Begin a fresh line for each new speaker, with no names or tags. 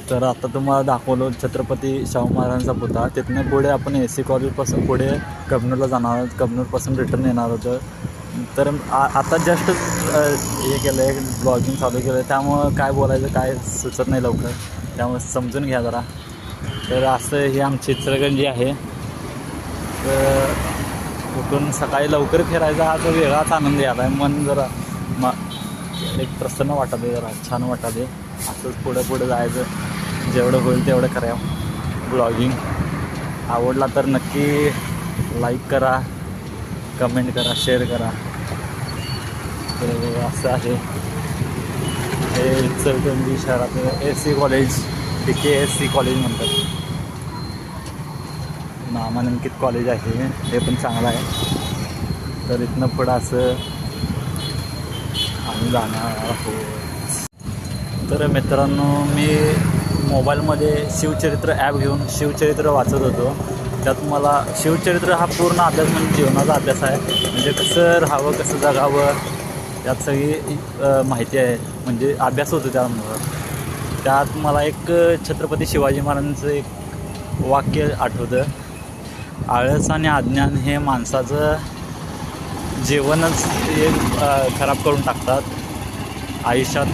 तर आता तुम्हाला दाखवलो छत्रपती शाहू महाराजांचा पुतळा. तिथनं पुढे आपण AC कॉलेजपासून पुढे कबनूरला जाणार आहोत. कबनूरपासून रिटर्न येणार होतं. तर आता जस्ट हे केलं आहे, ब्लॉगिंग चालू केलं आहे, त्यामुळं काय बोलायचं काय सुचत नाही लवकर, त्यामुळे समजून घ्या जरा. तर असं ही आमची इचलकरंजी आहे. तर उठून सकाळी लवकर फिरायचा हा जो वेगळाच आनंद यायला आहे. मन जरा एक प्रसन्न वाटत आहे, जरा छान वाटत आहे. असंच पुढं जायचं, जेवढं होईल तेवढं करावं. ब्लॉगिंग आवडला तर नक्की लाईक करा, कमेंट करा, शेअर करा. तर असं आहे हे इचलकरंजी शहरात AC कॉलेज, KSC कॉलेज म्हणतात, नामांकित कॉलेज आहे. हे पण चांगलं आहे. तर इथनं पुढं असं आम्ही जाणार आहोत. तर मित्रांनो, मी मोबाईलमध्ये शिवचरित्र ॲप घेऊन शिवचरित्र वाचत होतो. त्यात मला शिवचरित्र हा पूर्ण अभ्यास म्हणजे जीवनाचा अभ्यास आहे. म्हणजे कसं राहावं, कसं जगावं, त्यात सगळी माहिती आहे. म्हणजे अभ्यास होतो त्यामुळं. त्यात मला एक छत्रपती शिवाजी महाराजांचं एक वाक्य आठवतं, आळस आणि अज्ञान हे माणसाचं जीवनच एक खराब करून टाकतात. आयुष्यात